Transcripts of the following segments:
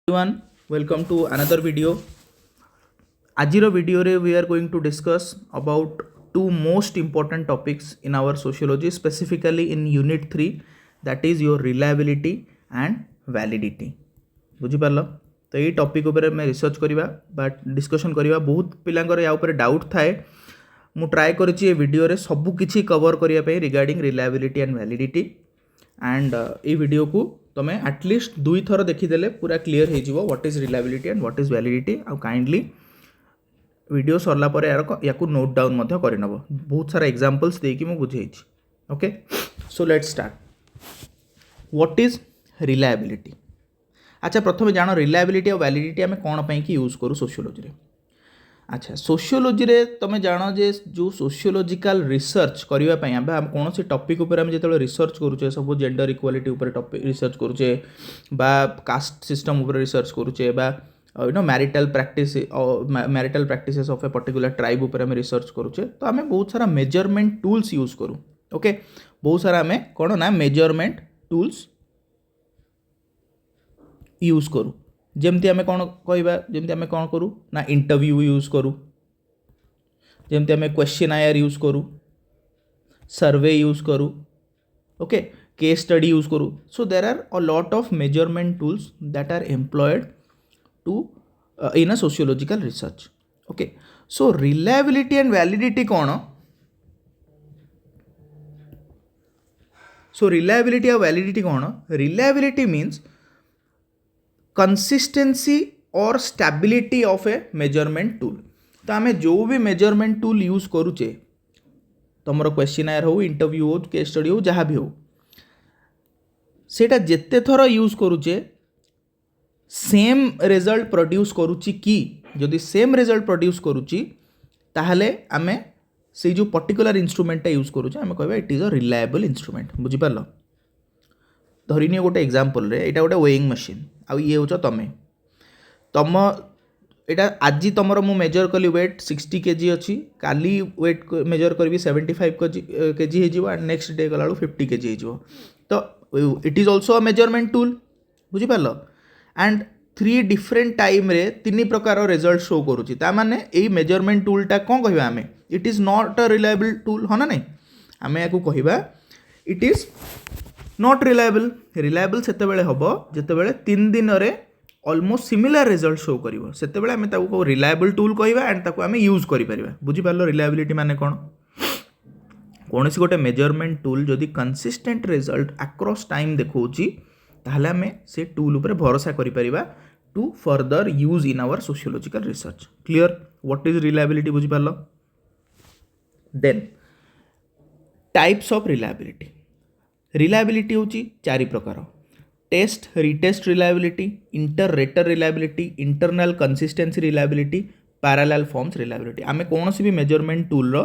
Everyone, welcome to another video. Ajiro video re we are going to discuss about two most important topics in our sociology, specifically in unit 3, that is your reliability and validity. बुझी पारलो तो ये topic ऊपर मैं research करिवा but discussion करिवा बहुत पिलांकर या ऊपर doubt थाए मु ट्राई करिछि ए वीडियो रे सब किछि कवर करिया पे regarding reliability and validity and a video को तुम एटलिस्ट 2 थर देखीदेले पूरा क्लीयर हो what is reliability and what is validity आ काइंडली वीडियो सरला पर या नोट डाउन करनब बहुत सारा एग्जांपल्स देकी मु बुझेछि okay so let's start what is reliability. अच्छा प्रथम जानो रिलायबिलिटी और वैलिडिटी आम कौन पाई कि यूज करूँ सोशियोलॉजी रे। अच्छा सोशियोलॉजी रे तुम जानो जे जो सोशियोलॉजिकल रिसर्च करबा पई हम कौन से टॉपिक ऊपर हम जेतेबेले रिसर्च करूचे सब जेंडर इक्वालिटी ऊपर टॉपिक रिसर्च करूचे बा कास्ट सिस्टम ऊपर रिसर्च करूचे बा marital practices of a particular tribe ऊपर हम रिसर्च करूचे तो आम बहुत सारा मेजरमेंट टूल्स यूज करूँ। ओके बहुत सारा आम कौन ना मेजरमेंट टूल्स यूज करूँ जमती आम कौन कहवा जमती आम कौन करूँ ना इंटरव्यू यूज करूँ जमती आम क्वेश्चनायर यूज करूँ सर्वे यूज करूँ ओके केस स्टडी यूज करूँ। So there are a lot of measurement tools that are employed to in a sociological research. Okay so reliability and validity कौन so reliability और validity कौन reliability means consistency और stability of a measurement tool. तो आम जो भी measurement tool use करूचे तुम क्वेश्चनायर हो इंटरव्यू हो केस स्टडी हो जहाँ भी हो सेटा जेते थर यूज करूचे सेम रिजल्ट प्रोड्यूस करूची कि जदि सेम रिजल्ट प्रोड्यूस करूची ताहले आमे से जो पर्टिकुलर इंस्ट्रूमेंटा यूज करूचे आमे कहबा it is a reliable instrument. बुझी पारलो धरिनी गोटे एग्जांपल रे एटा गोटे वेइंग मशीन आ ये हो तुम यहाँ आज तुम मु मेजर कली वेट 60 kg अच्छी काली वेट मेजर करी 75 kg हो नेक्स्ट डे गला 50 kg हो तो it is also a measurement tool. बुझीपार एंड 3 डिफरेंट टाइम रे 3 प्रकार रिजल्ट शो करुच्ची ताने यही मेजरमेंट टूलटा कौन कह आम it is not a reliable tool हाँ ना नहीं आम या कहवा it is not reliable. Reliable से हम जितेबाला 3 दिन रे ऑलमोस्ट सिमिलर रिजल्ट शो करिवो सेतेबेले आमे ताको रिलायबल टूल कहवा एंड ताको आमे यूज करि परिबा। बुझी पारलो रिलायबिलिटी माने कोन कोनसी गोटे मेजरमेंट टूल जदि कंसिस्टेंट रिजल्ट अक्रॉस टाइम देखौची ताहले आमे से टूल ऊपर भरोसा करि परिबा to further use in our sociological research. Clear what is reliability बुझी पारलो। Then types of reliability reliability होची 4 प्रकार test retest reliability inter rater reliability internal consistency reliability parallel forms reliability. आमे कौन सी भी मेजरमेंट टूल रो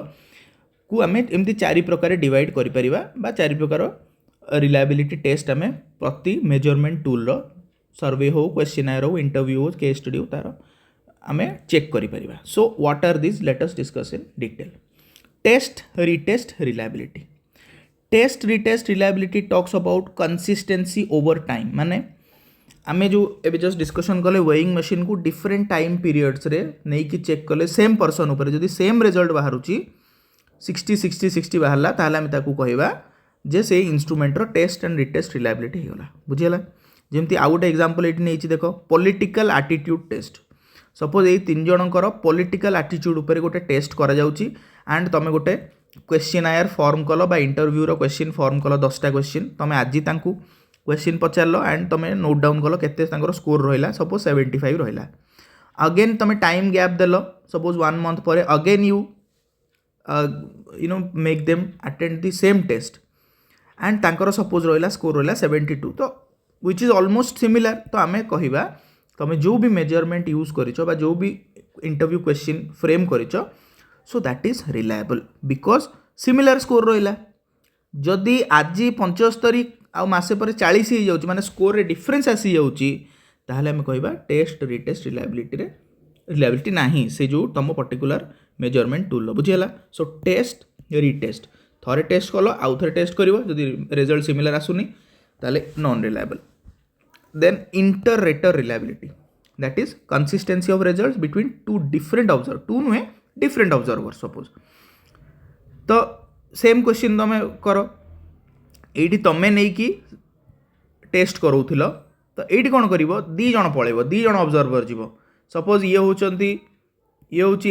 को आमे एमती 4 प्रकार डिवाइड करि परिबा बा 4 प्रकार रिलायबिलिटी टेस्ट आमे प्रति मेजरमेंट टूल रो सर्वे हो क्वेश्चनायर हो इंटरव्यू हो केस स्टडी हो तार आमे चेक करि परिबा। So what are this let us discuss in detail. Test retest reliability test retest reliability talks about consistency over time माने आमे जो एबे जस्ट डिस्कशन कले वेइंग मशीन को डिफरेंट टाइम पीरियड्स रे नहीं कि चेक कले सेम पर्सन ऊपर जदि सेम रिजल्ट बाहरुची 60 60 60 बाहरला ताहले आमे ताकू कहबा जे से इंस्ट्रूमेंट रो टेस्ट एंड रिटेस्ट रिलायबिलिटी हेगला। बुझियला जेमती आ गोटे एग्जांपल एठी नेछि देखो political attitude test suppose a 3 जनकर पॉलिटिकल एटीट्यूड ऊपर गोटे टेस्ट करा जाउची एंड तमे गोटे क्वेश्चनायर फॉर्म कल बा इंटरव्यू रो क्वेश्चन फॉर्म कल 10टा क्वेश्चन तुम आज तांकू क्वेश्चन पचारल एंड तुम नोट डाउन कल केते तांकर स्कोर रहिला सपोज 75 रहिला अगेन तुम टाइम गैप देल सपोज 1 मंथ पर again you make them attend the same test and तांकर सपोज रहिला स्कोर रहिला 72 तो व्हिच इज ऑलमोस्ट सिमिलर। तो आमे कहिबा तुम जो भी मेजरमेंट यूज करिछो बा जो भी इंटरव्यू क्वेश्चन फ्रेम करिछो so that is reliable because similar score रहा जदि आज 75 आ मसे पर 40 हो जाउची माने स्कोर रे डिफरेंस आसी जाउची ताहले हम कहबा टेस्ट रिटेस्ट रिलायबिलिटी रे रिलायबिलिटी नाही से जो तुम पर्टिकुलर मेजरमेंट टूल बुझीला। सो टेस्ट रिटेस्ट थरे टेस्ट कल आउ थे टेस्ट करिवो जदि रिजल्ट सिमिलर आसुनी ताहले non reliable. then inter-rater reliability, that is consistency of results between two different observers suppose. तो सेम क्वेश्चन तुम कर ये तुम्हें नहीं कि टेस्ट कराउथिल तो ये कौन कर दी जन पलैब दी जन ऑब्जर्वर जीव सपोज ये हूँ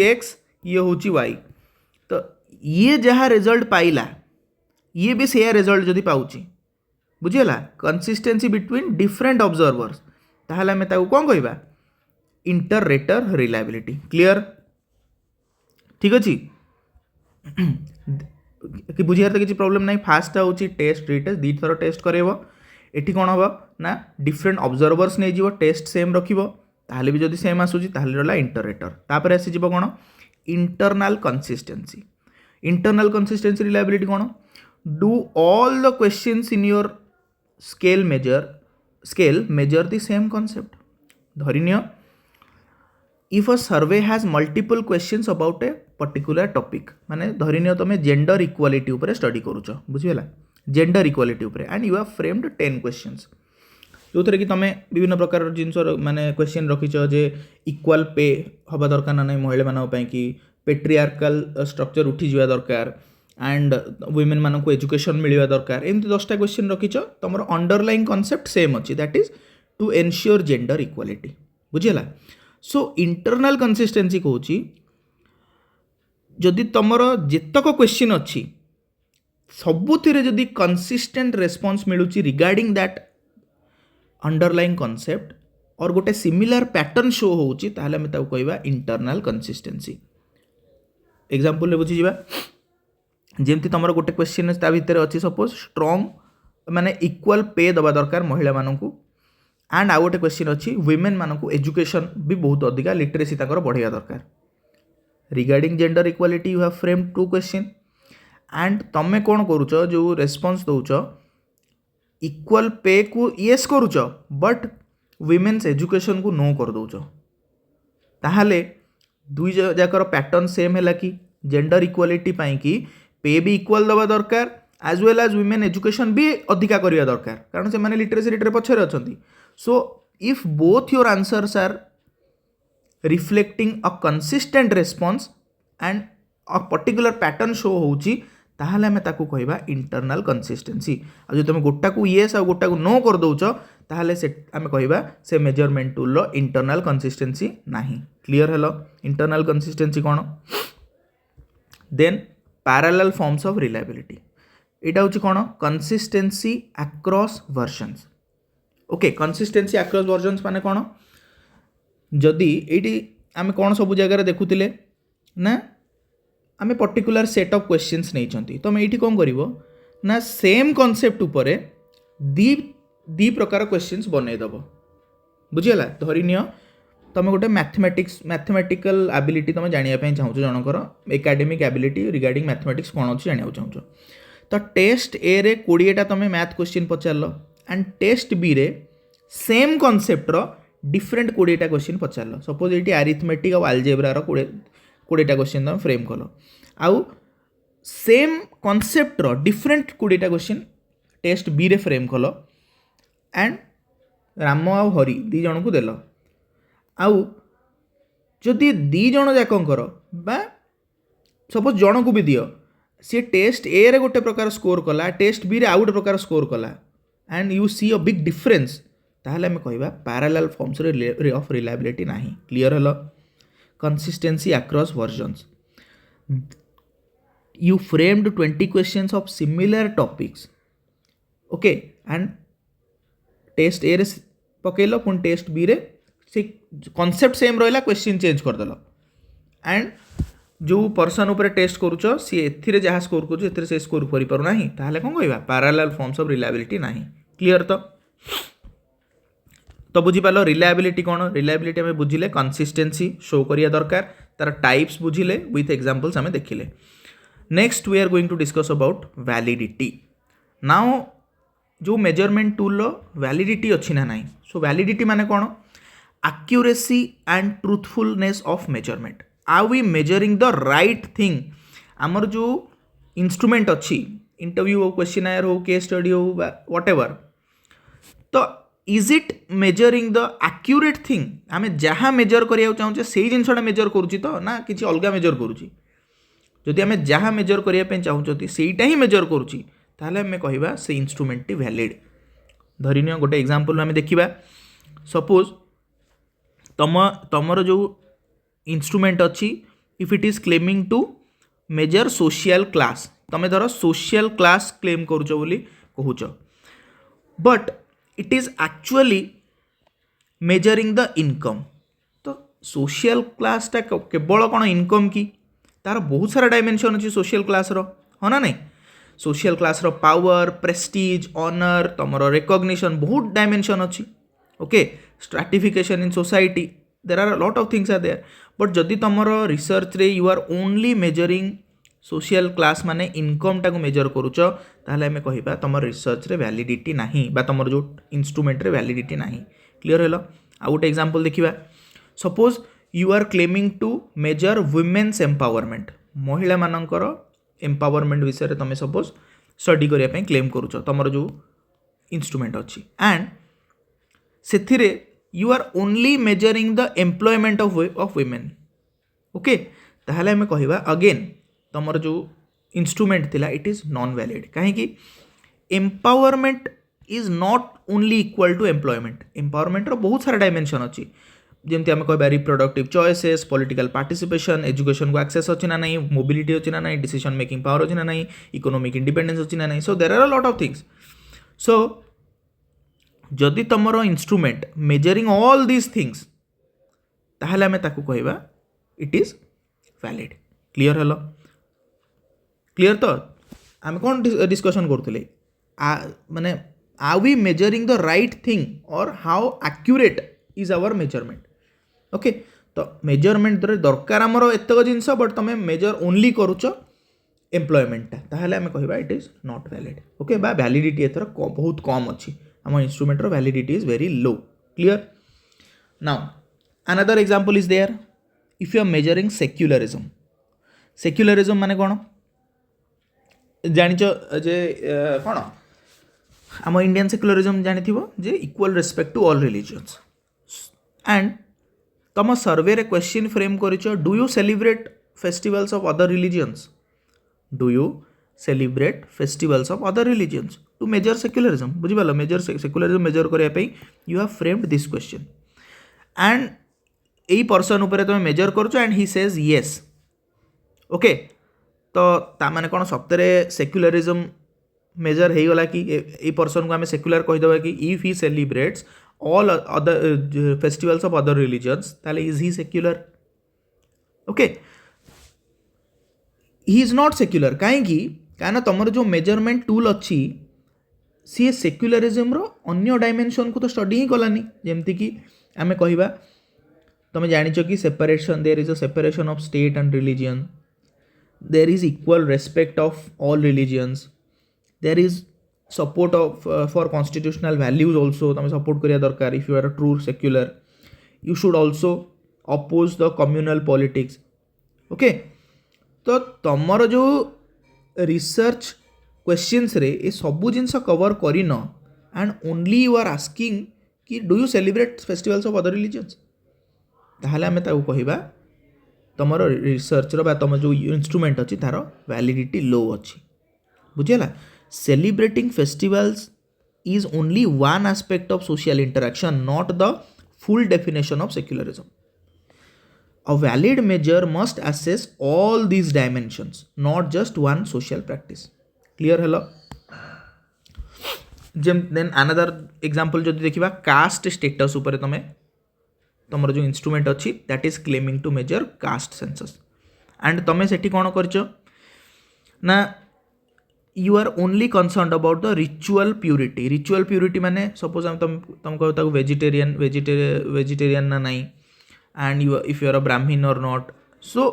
एक्स ये हूँ वाई तो ये जहाँ रिजल्ट पाइला ये भी से रिजल्ट जदि पाउची बुझीगला कंसिस्टेंसी बिटवीन डिफरेंट ऑब्जर्वर्स ताहले आमे ताकू कौन कहबा इंटर रेटर रिलायबिलिटी क्लियर ठीक अच्छी कि बुझियार तो किसी प्रॉब्लम नहीं फास्ट हूँ टेस्ट रिटेस्ट दी थर टेस्ट करेब एटी कौन हम ना डिफरेंट ऑब्जर्वर्स नहीं जीव टेस्ट सेम रखिबो ताहले भी जदि सेम आसूची ताहले रहला इंटर रेटर तापर आसी जीव कौन इंटरनल कंसिस्टेंसी रिलायबिलिटी कौन do all the questions in your scale measure the same concept धरिनिय if a survey has multiple questions about a particular topic माने धरिनिय तुम जेंडर इक्वालिटी उपरे स्टडी करूछ बुझिगला जेंडर इक्वालिटी उपरे and you have framed 10 questions जो थे कि तुम विभिन्न प्रकार जिनस माने क्वेश्चन रखीच जे इक्वाल पे हवा दरकार ना नहीं महिला मानक कि पेट्रियार्कल स्ट्रक्चर उठी जावा दरकार एंड वुमेन मानक एजुकेशन मिलवा दरकार एमती 10टा क्वेश्चन रखीच तुम अंडरलाइन कॉन्सेप्ट सेम अच्छी that is to ensure gender equality बुझीगला सो इंटरनल कंसिस्टेंसी कहूँ जदि तुम जेतक क्वेश्चन अच्छी सबुथिरे जदि कंसिस्टेंट रेस्पॉन्स मिलूची रिगार्डिंग दैट अंडरलाइन कॉन्सेप्ट और गोटे सिमिलर पैटर्न शो होउची ताहले हमें ताऊ कहबा इंटरनल कंसिस्टेंसी एग्जांपल ले बुझी जिबा जेमती तुम गोटे क्वेश्चन ता भितर अच्छी सपोज स्ट्रॉन्ग माने इक्वल पे दबा दरकार महिला मानकू एंड आउ गोटे क्वेश्चन अच्छी वुमेन मानकू एजुकेशन भी बहुत अधिका लिटरेसी ताकर बढ़िया दरकार regarding gender equality you have frame 2 question and तुम कौन करूच जो रेस्पॉन्स दौच इक्वल पे को येस करूच बट वुमेन्स एजुकेशन को नो कर दौच ताहले दुई जाकर पैटर्न सेम है कि जेंडर इक्वालिटी पाई कि पे भी इक्वल दबा दरकार as well as women education भी अधिका करवा दरकार कारण से माने लिटरेसी रेट रे पछरे अछंती so if both your answers are reflecting a consistent response and a particular pattern show होउची ताहले हमें ताकू कहबा इंटरनल कंसिस्टेंसी आ जो तुम गोटा को येस आ गोटा को नो कर दौच ताहले से आमे कहबा से मेजरमेंट टूल रो इंटरनल कंसिस्टेंसी नाही क्लियर हेलो इंटरनल कंसिस्टेंसी कौन then parallel forms of reliability एटा होची कौन consistency across versions okay consistency across versions माने कौन जदि एटी आमे कौन सब जगह देखुतिले ना आमे पर्टिकुलर सेट ऑफ क्वेश्चंस नहीं चंती तो मैं कौन करिवो ना सेम कॉन्सेप्ट उपरे दी प्रकार क्वेश्चंस बनै दबो बुझिगला धरिनिय तुम गोटे मैथमेटिकल एबिलिटी तुम जानिया पई चाहूछ जनकर एकेडमिक एबिलिटी रिगार्डिंग मैथमेटिक्स कौन अच्छी जानिया चाहूछ तो टेस्ट ए रे 20टा तुम मैथ क्वेश्चन पचारल एंड टेस्ट बी रे सेम कॉन्सेप्ट रो डिफरेंट 20टा क्वेश्चन पचारल सपोज ये आरिथमेटिक और अलजेब्रा रो 20टा क्वेश्चन तुम फ्रेम कल आउ सेम कॉन्सेप्ट रो डिफरेंट 20टा क्वेश्चन टेस्ट बी रे फ्रेम कल एंड राम आ हरि दी जन को देल आउ जदि दी जन जाकर बा सपोज जन को भी दियो सी टेस्ट ए रे गोटे प्रकार स्कोर कला टेस्ट बी रे आउ गोटे प्रकार स्कोर कला and you see a big difference ताहले हमें कहबा पैरेलल फॉर्म्स रे ऑफ रिलायबिलिटी नाही क्लियर हेलो consistency across versions you framed 20 questions of similar topics okay and test A रे पकेल पुणी टेस्ट बी रे से कॉन्सेप्ट सेम रहा क्वेश्चन चेंज करदेल एंड जो पर्सन उपर टेस्ट करुच सी ए जहाँ स्कोर कर से स्कोर करना ताहले कौन कहबा पैरेलल फॉर्म्स ऑफ रिलायबिलिटी नाही क्लियर तो बुझीपाल रिलायबिलिटी कौन रिलायबिलिटी आम बुझिले कंसिस्टेंसी शो करिया दरकार तार टाइप्स बुझिले विथ एग्जांपल्स आम देखिले next we are going to discuss about validity now जो मेजरमेंट टूल वैलिडिटी अच्छी ना नहीं सो वैलिडिटी माने कौन accuracy and truthfulness of measurement are we measuring the right thing आमर जो इंस्ट्रूमेंट अच्छी इंटरव्यू हो क्वेश्चन आयर हो केस स्टडी हो व्हाटएवर तो is it measuring the accurate thing आम जहाँ मेजर करा चाहूचे से जिनसा मेजर करुच्ची तो ना कि अलग मेजर करुच्ची जदि आम जहाँ मेजर करने चाहूँगी सेटा ही मेजर करुच्ची ताहले आम कहवा से इंस्ट्रूमेंट टी वैलिड धरिन गोटे एग्जांपल आम देखा सपोज तमर जो इंस्ट्रूमेंट अच्छी if it is claiming to measure social class तमें धर सोशल क्लास क्लेम करुच बोली कहूच but it is actually measuring the income तो सोशल क्लासटा केवल कौन इनकम की तार बहुत सारा डायमेंशन अच्छी सोशल क्लास हाँ ना नहीं social class power prestige honour तुम रिकॉग्निशन बहुत डायमेंशन अच्छी okay stratification in society there are lot of things are there but जदि तुम रिसर्च रे you are only measuring social class माने इनकम टाको मेजर करुच ताहले आमे कहिबा तुम रिसर्च रे वैलिडिटी नाही बा तुम जो इंस्ट्रूमेंट रे वैलिडिटी नाही क्लियर हेलो आ गोटे एग्जांपल देखिबा suppose you are claiming to measure women's empowerment महिला मानकर एम्पावरमेंट विषय रे तुम सपोज स्टडी करिया पई क्लेम करुच तुम जो इंस्ट्रूमेंट अच्छी एंड सेथिरे you are only measuring the employment of women okay ताहले आमे कहिबा अगेन तुमर जो इंस्ट्रूमेंट थिला इट इज नॉन वैलिड कहीं empowerment is not only equal to employment रो बहुत सारा डायमेंशन अच्छी जमती आम कह reproductive choices political participation education को एक्सेस अच्छी ना नहीं मोबिलिटी अच्छी ना नहीं डिसीजन मेकिंग पावर अच्छी ना नहीं इकोनॉमिक इंडिपेंडेंस अच्छी ना नहीं so there are a lot of things so जदि तुमर instrument measuring all these things ताहले आमे ताकू कहबा इट इज वैलिड क्लियर हेलो क्लियर तो आम कौन डिस्कशन करुले माने are we measuring the right thing और how accurate is our measurement okay तो मेजरमेंट दरकार आमर एतक जिनस बट तुम मेजर ओनली करुच एम्प्लॉयमेंट ताहले आमे कहबा it is not valid okay बा वैलिडिटी एथर बहुत कम अच्छी आम इंस्ट्रूमेंट रो validity is very low clear now another example is there if you are measuring secularism माने कौन जानिच जे कौन आम इंडियन सेक्युलरिज्म जानी जे equal respect to all religions and तुम सर्वे रे क्वेश्चन फ्रेम करिच do you celebrate festivals of other religions do you celebrate festivals of other religions to measure secularism बुझिपाल मेजर सेक्युलरिज्म मेजर करने you have framed this question and यही person उपर तुम measure करुच and he says yes okay तो ताने कौन सप्तरे secularism major हो गला कि ए पर्सन को आम सेक्युलर कहीदेवा कि if he celebrates all other festivals of other religions ताले is he secular okay he is not secular कहीं तुम जो मेजरमेंट टूल अच्छी सी सेक्युलरिज्म रो अन्य डायमेंशन को तो स्टडी ही कलानी जमती कि आम कहवा तुम जानिच कि separation there is a separation of state and religion there is equal respect of all religions there is support of for constitutional values also तुम सपोर्ट करिया दरकार if you are a true secular you should also oppose the communal politics okay तो तुमर जो research questions रे ये सबू जिनस कवर करिन and only you are asking कि do you celebrate festivals of other religions ताहले आमे ताकू कहिबा तुमर रिसर्च रो बा तुम जो इंस्ट्रूमेंट अच्छी तार वैलिडिटी लो अच्छी बुझेला celebrating festivals is only one aspect of social interaction, not the full definition of secularism. A valid measure must assess all these dimensions, not just one social practice. Clear hello? Then another example जो देखिबा caste status ऊपर तमे तमर जो instrument अच्छी that is claiming to measure caste census and तमे सेठी कोन करछो ना you are only concerned about the ritual purity माने suppose तुम कहो ताको vegetarian ना नहीं and if you are a brahmin or not so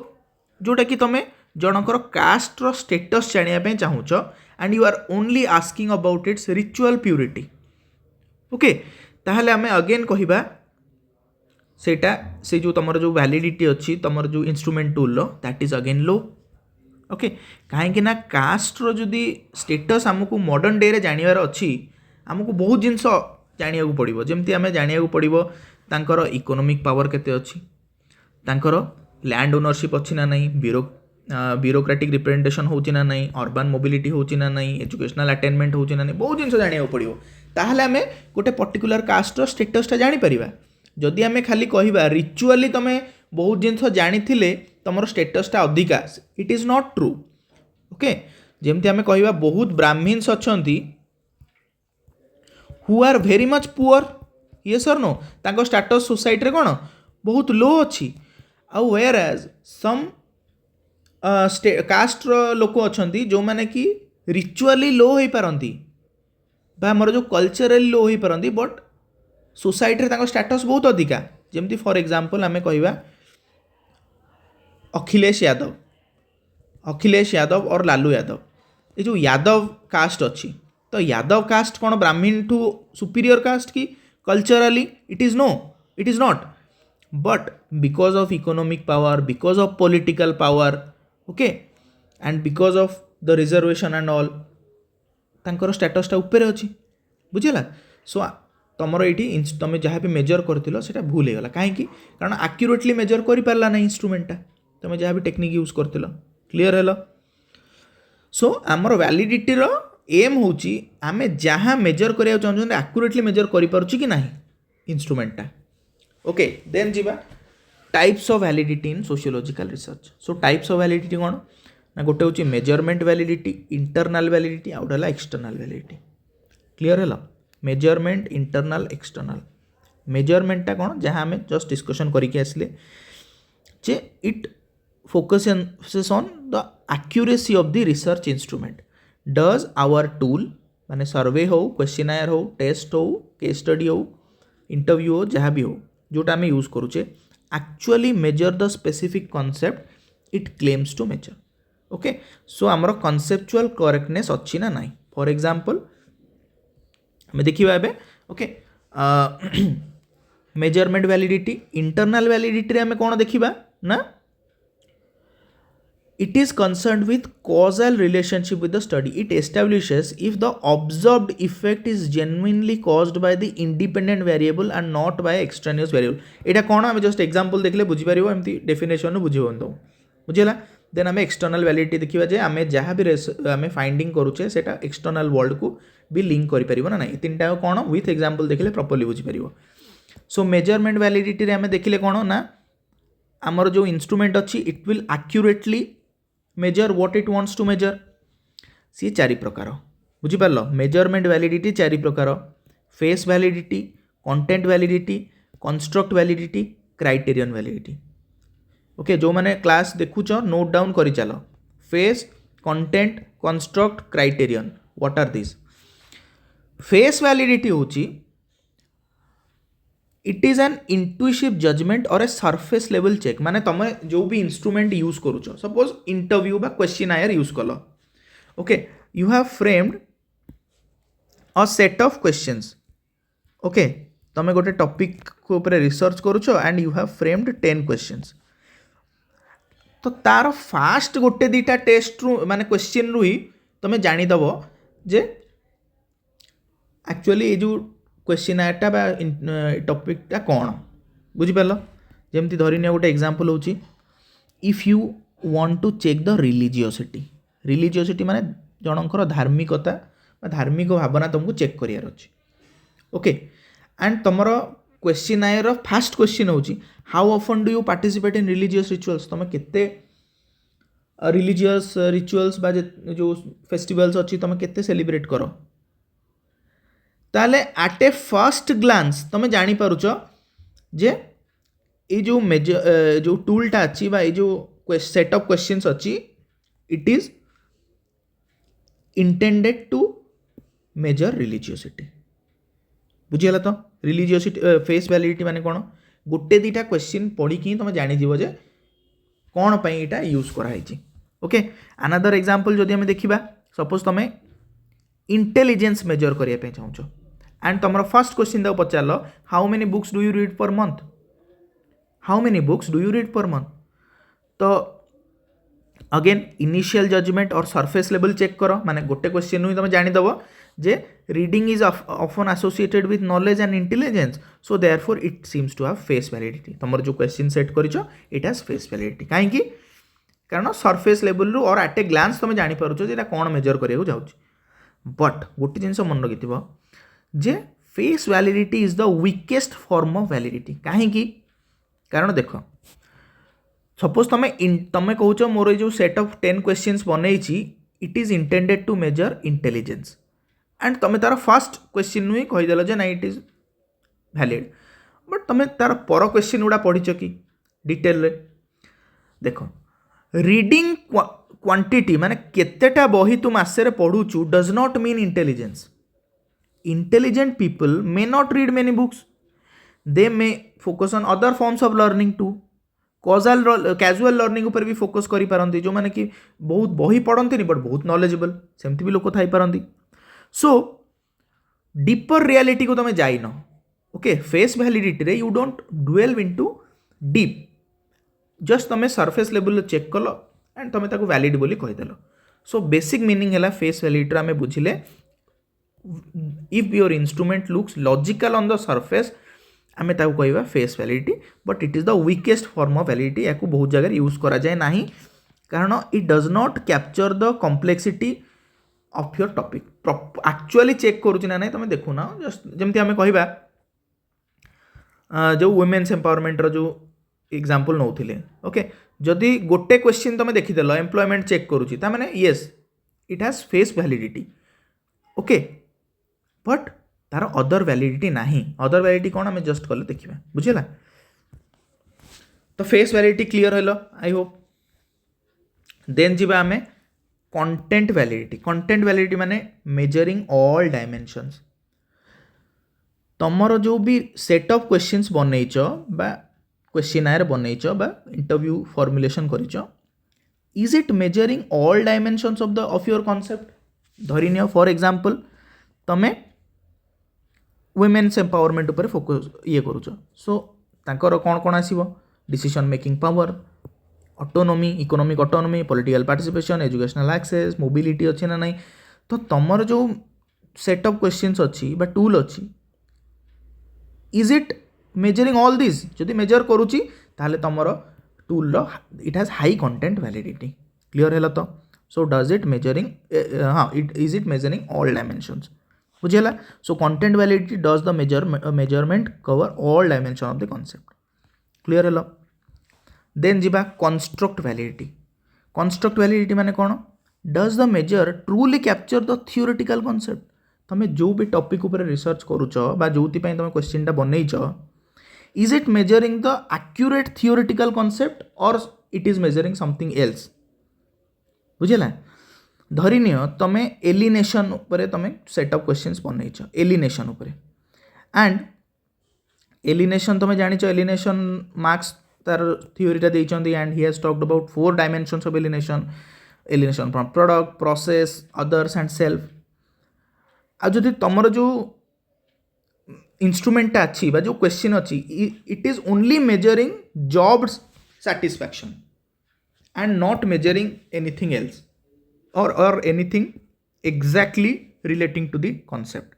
जोटा कि तमे जनकर कास्ट रो स्टेटस जानिया पे चाहूच and you are only asking about its ritual purity okay ताहले आमे अगेन कहिबा सेटा से जो तमर जो वैलिडिटी अच्छी तमर जो instrument tool low that is again low okay कहीं ना कास्ट रो जदि स्टेटस आमको मॉडर्न डे रे जानिबार अच्छी आमको बहुत जिनस जानिया पड़ो जमती आम जानिया पड़ो तांकर इकोनॉमिक पावर केते अच्छी तांकर लैंड ओनरशिप अच्छी ना नहीं ब्यूरोक्रेटिक रिप्रेजेंटेशन होची ना नहीं अर्बन मोबिलिटी होची ना नहीं एजुकेशनल अटेनमेंट होची ना नहीं बहुत जिन जानिया पड़ो ताहले आम गोटे पर्टिकुलर कास्टर स्टेटसटा जापर जदि आम खाली कहवा रिचुअली तुम बहुत जिन जानी तुम स्टेटसटा अधिका it is not true okay जमती आम कहवा बहुत ब्राह्मण्स अच्छा who are very much poor yes और नो तांको स्टेटस सोसाइटी रे कौन बहुत लो अच्छी आउ वेयर एज सम कास्टर लोक अच्छा जो मैंने कि रिचुअली लो हो पारती आमर जो कल्चरली लो हो पारती बट सोसाइटी रे स्टेटस बहुत अधिका जमती फॉर एग्जांपल आम कहवा अखिलेश यादव और लालू यादव ये जो यादव कास्ट अच्छी तो यादव कास्ट कौन ब्राह्मण टू सुपीरियर कास्ट की culturally it is not but because of economic power because of political power okay and because of the reservation and all तांकर स्टेटसटा ऊपर अच्छी बुझेगा सो तुमर ये तुम जहाँ भी मेजर कर सेटा भूल होगा कहीं कारण एक्यूरेटली मेजर कर पारा ना इंस्ट्रूमेंटा तुम जहाँ भी टेक्निक यूज कर क्लीयर है सो आमर वैलिडिटी रो एम होची आमे जहाँ मेजर करिया चाहछन एक्यूरेटली मेजर करि पारुछि कि नाही इंस्ट्रूमेंटा ओके देन जीवा types of validity in sociological research so types of validity कोन ना गोटे होची मेजरमेंट वैलिडिटी इंटरनल वैलिडिटी आउट हला एक्सटर्नल वैलिडिटी क्लियर है मेजरमेंट इंटरनल एक्सटर्नल मेजरमेंटा कोन जहाँ आमे जस्ट डिस्कशन करिके आसले जे it focuses on the accuracy of the research instrument. Does our tool माने सर्वे हो क्वेश्चनायर हो टेस्ट हो केस स्टडी हो इंटरव्यू हो जहाँ भी हो जोटा आम यूज करुचे actually measure the specific concept it claims to measure okay so आमर कॉन्सेप्चुअल करेक्टनेस अच्छी ना नहीं फॉर एग्जांपल आम देखिबा एबे okay measurement validity internal validity रे आम कोन देखिबा ना it is concerned with causal relationship with the study. It establishes if the observed effect is genuinely caused by the independent variable and not by extraneous variable. एटा कौन आम just example देखले बुझी पारिबो एमती definition नु बुझी होंदो बुझिला देन आम external validity देखिबा जे आम जहाँ भी आम फाइंडिंग करूचे सेटा एक्सटर्नल वर्ल्ड को भी लिंक करि परिबो ना नहीं तीनटा कौन विथ एग्जांपल देखले प्रॉपर्ली बुझी पारिबो सो मेजरमेंट वैलिडिटी रे आम देखले कौन ना आमर जो इंस्ट्रूमेंट अच्छी it will accurately measure what it wants to measure सी चारि प्रकार बुझिपार मेजरमेंट वैलिडिटी चारि प्रकार face validity content validity construct validity criterion validity okay जो मैंने क्लास देखुच नोट डाउन करि चलो face content construct criterion what are this face validity होची it is an intuitive judgement or a surface level check माने तुम जो भी इंस्ट्रूमेंट यूज करुच सपोज इंटरव्यू बा क्वेश्चनायर यूज कल okay you have framed a set of questions okay तुम गोटे टॉपिक को ऊपर रिसर्च करुच and you have framed 10 questions तो तार फास्ट गोटे दीटा टेस्ट रु माने क्वेश्चन रु ही तुम जानीदेव जे एक्चुअली ये जो क्वेश्चनायरटा बा टॉपिकटा कौन बुझिपार जमती धरिनी गोटे एग्जांपल होची if you want to check the religiosity माने जनकर धार्मिकता धार्मिक भावना तुमको चेक करियार अछि ओके एंड तुमर क्वेश्चनायर फास्ट क्वेश्चन होची how often do you participate in religious rituals तुम केते रिलीजियस रिचुअल्स बा जो फेस्टिवल्स अच्छी तुम केते सेलिब्रेट करो ताले एट ए फर्स्ट ग्लांस तुम जानीपारुच जे ये जो मेजर जो टूलटा अच्छी बा ये जो सेट ऑफ क्वेश्चंस अच्छी it is intended to measure religiosity बुझीगला तो रिलीजियोसिटी फेस वैलिडिटी माने कौन गोटे दीटा क्वेश्चन पढ़ी तुम जानीज जे कौन पर यहाँ यूज कराई ओके अनदर एग्जांपल जदि आम देखा सपोज तुम इंटेलिजेंस मेजर करने चाहूँ एंड तुम फर्स्ट क्वेश्चन तक पचार how many books do you read per month तो again initial judgement or surface level check कर माने गोटे क्वेश्चन ही तुम जानीदेव जे reading is often associated with knowledge and intelligence so therefore it seems to have face validity तुम जो क्वेश्चन सेट कर इट हैज फेस वैलिडिटी कहीं कारण सरफेस लेवल रू और एट ए ग्लांस तुम जापर जो कौन मेजर करा जाऊँ बट गोटे जिन मन रखि जे face validity is the weakest form of validity कहीं कारण देख सपोज तुम कौच मोर जो सेट ऑफ 10 क्वेश्चंस बनई it is intended to measure intelligence and तुम तार फर्स्ट क्वेश्चन नु ही कहीदेल जे ना इट इज वैलिड बट तुम तार पर क्वेश्चन गुड़ा पढ़ी कि डिटेल रे देख रीडिंग क्वांटिटी माने केतेटा बही तुम आसे पढ़ुचु does not mean intelligence intelligent people may not read many books they may focus on other forms of learning to casual learning ऊपर भी फोकस करि पारंती जो माने कि बहुत बही पढ़ती बट बहुत नॉलेजेबल सेमती भी लोक थाई पारंती सो डीपर रियलिटी को तुम जाइन ओके फेस वैलिडिटी रे you don't delve into deep just तुम सरफेस लेवल चेक कल एंड तुम ताको वैलिड बोली कहीदेल सो बेसिक मीनिंग है फेस वैलिडिटी आम बुझिले if your instrument looks logical on the surface आम ताको कहवा face validity but it is the weakest form of validity या बहुत जगह यूज करा जाए नहीं कारण it does not capture the complexity of your topic actually check करूँ ना नहीं तुम देखु ना जस्ट जमती आम कहवा जो वुमेन्स एम्पावरमेंट जो एग्जांपल नौथिले ओके जदि गोटे क्वेश्चन तुम देखीदेल एम्प्लॉयमेंट चेक करूँ ताने yes it has face validity okay but तार अदर वैलिडिटी नहीं अदर वैलिडिटी कौन आम जस्ट कले देखा बुझेगा तो फेस वैलिडिटी क्लियर है आई होप देन जी आम कंटेंट वैलिडिटी माने मेजरिंग ऑल डायमेंशंस तुमर जो भी सेट ऑफ क्वेश्चंस बनईच बा क्वेश्चनायर बनईच बा इंटरव्यू फॉर्मुलेशन करिच is it measuring all dimensions of your concept धरिनियो फॉर एग्जांपल तमें वुमेन्स एम्पावरमेंट उपर फोकस ये करूच सो तांकर कौन कौन आसीबो decision making power autonomy economic autonomy political participation educational access mobility अच्छी ना नहीं तो तुमर जो सेट ऑफ क्वेश्चंस अच्छी बा टूल अच्छी is it measuring all this जदि मेजर करुच्ची ताहले तुमर tool it has high content validity clear है तो सो डज इट मेजरिंग हाँ it is it measuring all dimensions बुझेगा so content validity does the measurement cover all dimension of the concept clear है then जीवा construct validity माने कौन does the measure truly capture the theoretical concept तुम जो भी topic ऊपर research करुच बा जो तुम क्वेश्चन टा बनईच is it measuring the accurate theoretical concept or it is measuring something else बुझेगा धरिनियो तुम एलिनेशन उपरे तुम सेट ऑफ क्वेश्चंस बनईच एलिनेशन उपरे एंड एलिनेशन तुम जानिच एलिनेशन मार्क्स तार थियोरीटा देइचंदी and he has talked about 4 dimensions of alienation from product process others and self आ जदि तुमर जो इंस्ट्रूमेंट अच्छी बा जो क्वेश्चन अच्छी it is only measuring job satisfaction and not measuring anything else or anything exactly relating to the concept.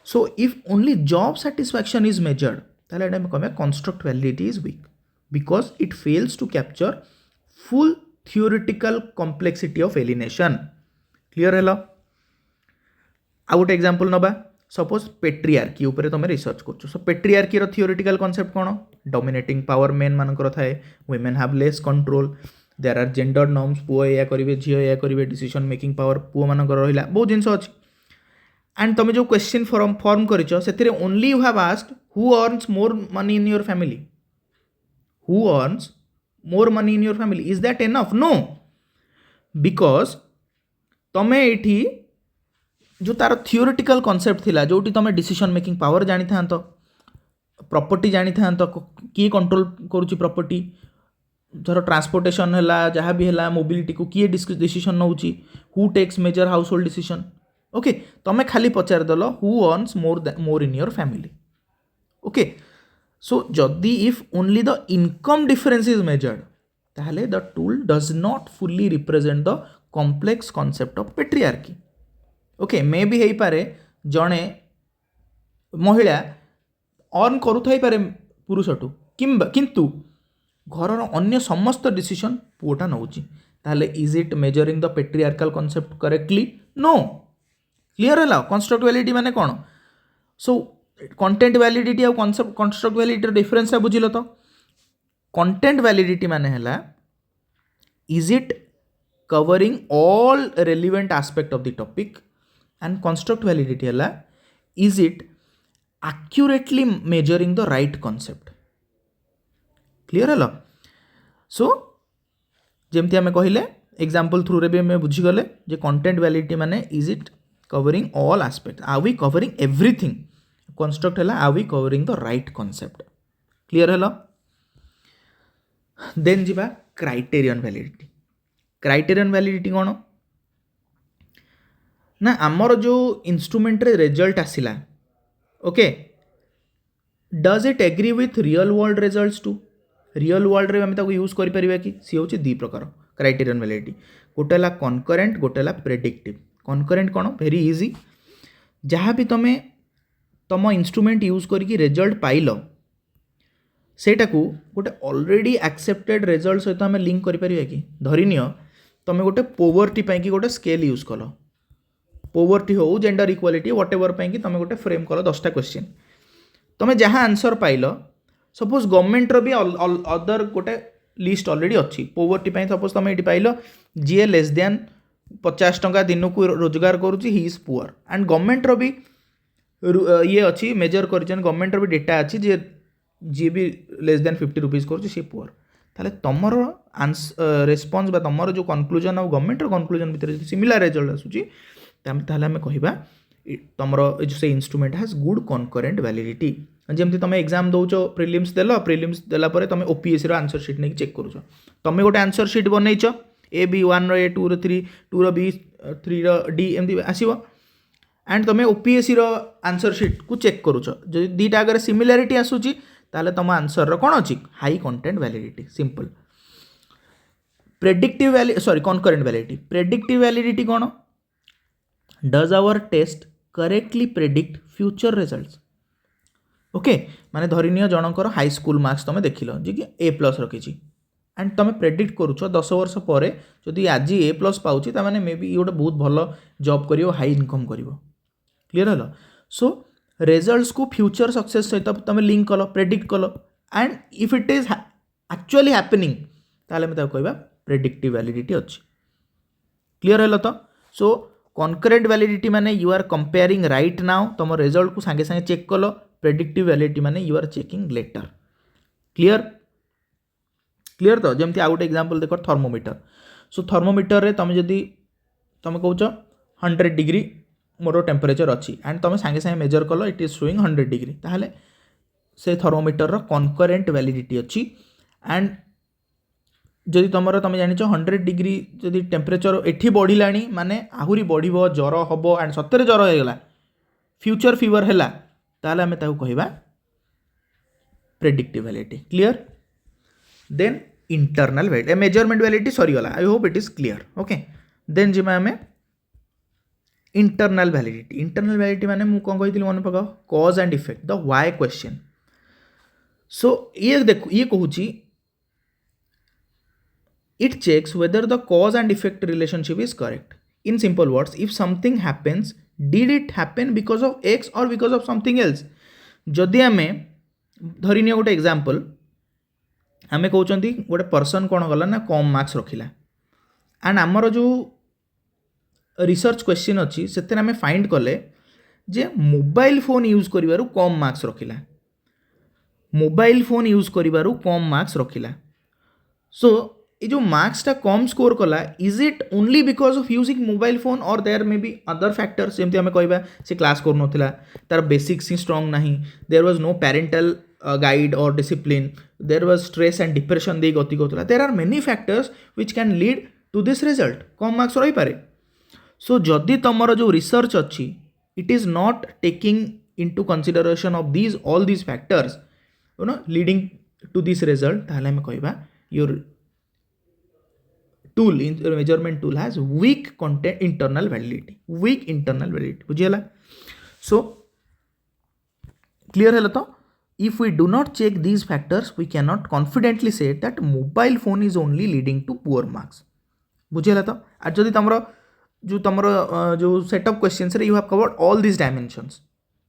So if only job satisfaction is measured then construct validity is weak because it fails to capture full theoretical complexity of alienation. Clear है? आ गोटे example नबा suppose patriarchy ऊपर तुम research कर so patriarchy रो theoretical concept कौन dominating power men मानकर थाए women have less control there are gender norms पुओ या करेंगे झील या करेंगे डिसीजन मेकिंग पावर पुओ मानकर रहा बहुत जिन अच्छी एंड तुम जो क्वेश्चन फॉर्म कर only you have asked who earns more money in your family is that enough no because तुम्हें ये जो तार थियोरेटिकल कॉन्सेप्ट थिला जोटी तुम डिसीजन मेकिंग पावर जानी था प्रॉपर्टी जानी था किए कंट्रोल करुच्ची प्रॉपर्टी धर ट्रांसपोर्टेशन है जहाँ भी है मोबिलिटी को किए डिसीजन नौ who takes major household decision okay तुम खाली पचारदेल who earns more in your family okay so जदि if only the income difference is measured ताहले the tool does not fully represent the complex concept of patriarchy okay मे भी हो पारे जड़े महिला अर्न करूथाई पारे पुरुषटू किंतु घरर अन्य समस्त डिसीजन पुओटा नौची ताहले is it measuring the patriarchal concept correctly no clear है कंस्ट्रक्ट वैलिडिटी माने कौन सो कंटेंट वैलिडिटी और कॉन्सेप्ट कंस्ट्रक्ट वैलिडिटी डिफरेंस बुझिल तो कंटेंट वैलिडिटी माने हैला is it covering all relevant aspect of the topic and construct validity हैला is it accurately measuring the right concept clear है so जमती आम कहले एग्जांपल थ्रू रे भी आम बुझीगले जे कंटेंट वैलिडिटी माने is it covering all aspect are we covering everything construct है are we covering the right concept clear है देन जीवा क्राइटेरियन वैलिडिटी कौन ना आमर जो इंस्ट्रूमेंट रे रिजल्ट आसिला okay does it agree with real world results to real world रे आम यूज करें कि सी हूँ दी प्रकार क्राइटेरियन वैलिडिटी गोटे है कनकरेंट गोटे है प्रेडिक्टिव कनकरेंट कौन वेरी इजी जहाँ भी तुम तुम इंस्ट्रूमेंट यूज करके रिजल्ट पाइल सेटा को गोटे ऑलरेडी एक्सेप्टेड रिजल्ट सहित आम लिंक करें कि धरिनिय तुम गोटे पोवर्टी कि गोटे स्केल यूज कल पोवर्टी हो जेंडर इक्वालिटी व्हाट एवर कि तुम गोटे फ्रेम कल 10टा क्वेश्चन तुम जहाँ आंसर पाइल सपोज गवर्नमेंट भी अदर गोटे लिस्ट ऑलरेडी अच्छी पोवर्टी सपोज तुम ये पाइल जी लेस देन 50 टंका दिन को रोजगार करुच्ची he is poor and government भी ये अच्छी मेजर कर गवर्नमेंट भी डेटा अच्छी जी भी लेस देन 50 रुपीज कर सी पुअर ताले तुमर रेस्पॉन्स बा तुमर जो कनक्लूजन और गवर्नमेंट कनक्लूजन भितर सिमिलर रिजल्ट आसूची ताले आम कहबा तुमर से instrument has good concurrent validity जमती तुम एग्जाम दौच प्रिलिम्स देला पर तुम ओपीएससी आंसर शीट नहीं चेक करुच तुम गोटे आंसर शीट बनईच A B 1 A 2 3 2 B 3 D एमती आसो एंड तुम ओपीएससी आंसर शीट को चेक करुच जो दीटा आगे सिमिलारिटी आसूची ताले तुम आंसर कौन अच्छी high content validity simple predictive concurrent validity predictive validity कौन does our test correctly predict future results okay माने धरिनिय जनकर हाई स्कूल मार्क्स तुम देखिल जी कि A+ रखी एंड तुम प्रेडिक्ट करुच 10 वर्ष पर जदि आज A+ पाऊँ ताने मे बी ये गोटे बहुत भल जॉब कर हाई इनकम कर क्लियर है सो रिजल्ट्स को फ्यूचर सक्सेस सहित तुम लिंक कल प्रेडिक्ट कल and if it is actually happening ताले मैं कहवा प्रेडिक्टिव वैलिडिटी अच्छी क्लियर है तो सो कनकरेंट वैलिडिटी माने you are comparing right now तुम रिजल्ट को सांगे सांगे चेक कल प्रेडिक्टिव वैलिडिटी माने you are checking later clear clear तो जमती आउ गोटे एग्जांपल देख थर्मोमीटर सो थर्मोमीटर रे तुम जदि तुम कहूच 100 डिग्री मोर टेम्परेचर अच्छी एंड तुम सांगे सांगे मेजर कल इट इज शोइंग 100 डिग्री ताहले से थर्मोमीटर रो कनकरेंट वैलिडिटी अच्छी एंड जदि तुम जान 100 डिग्री जदि टेम्परेचर एठी बढ़ला माने आहुरी बढ़िबो ज्वर हम एंड सतरे ज्वर होगला फ्यूचर फीवर है ताहले आमे ताकू कहबा predictive validity clear then internal validity measurement validity सरीगला I hope it is clear okay then जिमा आमे इंटरनल वैलिडिटी माने मु कौन कही मन पकाओ cause and effect the why question so ये देखो ये कहूची it checks whether the cause and effect relationship is correct. In simple words, if something happens, did it happen because of X or because of something else? जदि आमे धरिनिय गोटे example आमे कहउचंती गोटे person कौन गला ना कम मार्क्स रखिला एंड आमर जो रिसर्च क्वेश्चन अच्छी से आमे फाइंड कले जे मोबाइल फोन यूज करिवारु कम मार्क्स रखिला मोबाइल फोन यूज करिवारु कम मार्क्स रखिला सो ये जो मार्क्सटा कम स्कोर कला is it only because of using mobile phone or there may be other factors जमती आम कहवा से क्लास कर तार बेसिक्स ही स्ट्रंग नहीं there was no parental guide और discipline there was stress and depression they गति करता there are many factors which can lead to this result कम मार्क्स रही पारे सो जदि तुमर जो रिसर्च अच्छी it is not taking into consideration of these all these factors leading to this result ताहले आम कहवा your tool in measurement tool has weak content internal validity बुझीगला. So clear है तो if we do not check these factors we cannot confidently say that mobile phone is only leading to poor marks. बुझीगला तो आज जदि तमरो जो set of questions रे you have covered all this dimensions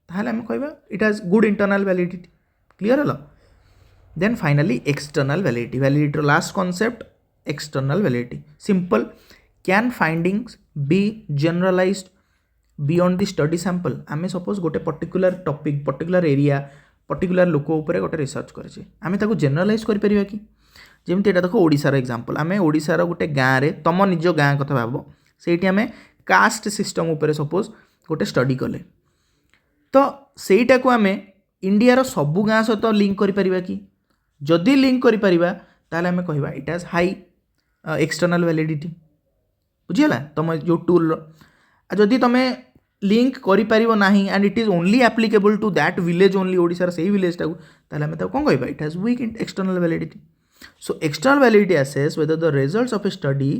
ताहले हम कहबा it has good internal validity. Clear है. Then finally external validity last concept external validity. Simple. Can findings be generalized beyond the study sample? आमे suppose गोटे particular topic, particular area, particular लोक उपरे गोटे research करेछे आमे ताको जनरलाइज करि परिबा कि जेमति एटा देखो ओडिसा रो एग्जांपल आमे ओडिसा रो गोटे गाँ रे तम निज गाँ कथा भाबो सेठी आमे कास्ट सिस्टम उपरे सपोज गोटे स्टडी कले तो सेटा को आमे इंडिया रो सबु गाँ सहित लिंक करि परिबा कि जदि लिंक करि परिबा ताले आमे कहबा it has high external validity. बुझीगला तुम जो टूल जदि तुम लिंक करिपारिबो नाही and it is only applicable to that village only Odisha से विलेज टाकू ताले हमें कौन कहबा it has weak external validity. So external validity assess whether the results of a study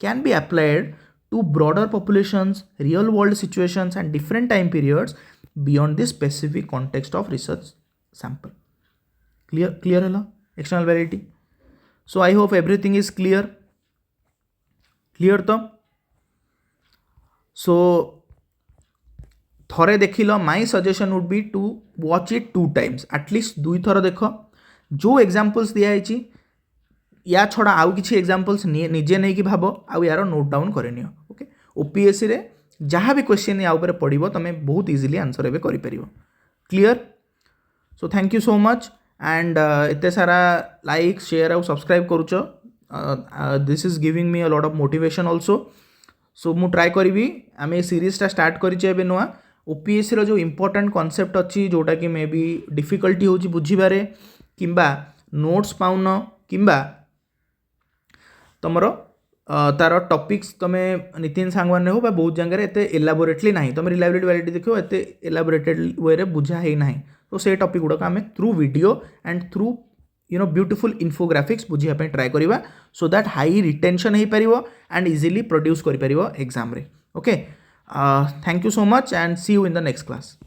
can be applied to broader populations real world situations and different time periods beyond the specific context of research sample. Clear है external validity. So I hope everything is clear. Clear तो so थरे देख लो my suggestion would be to watch it 2 times at least 2 थर देख जो examples दिखाई या छड़ा आउ किसी एग्जांपल्स निजे नहीं कि भाव आउ यार नोट डाउन करनी. ओके ओपीएससी रे जहाँ भी क्वेश्चन या ऊपर पड़ो तुम बहुत इजिली आंसर एवं कर. Clear. So thank you so much and एते सारा लाइक शेयर आउ सब्सक्राइब करूच. This is giving me a lot of motivation also. So मु ट्राए करी आम सीरीजटा स्टार्ट करें नुआ ओपीएससी जो इंपोर्टेंट कॉन्सेप्ट अच्छी जोटा कि मे बी डिफिकल्टी हो बुझीबारे किंबा नोट्स पाउन किंबा तुमर तार टॉपिक्स तुम नितिन सांगवान हो बहुत जगह एते एलाबोरेटली ना तुम रिलायबिलिटी वैलिडिटी देखो एते एलाबोरेटेड वे बुझा ही ना. तो से टॉपिक गुड़ाक आम through video and through beautiful infographics बुझापी ट्राए करवा सो दैट हाई रिटेंशन हो पार एंड इजिली प्रोड्यूस कर एग्जाम रे. Okay thank you so much and see you in the next class.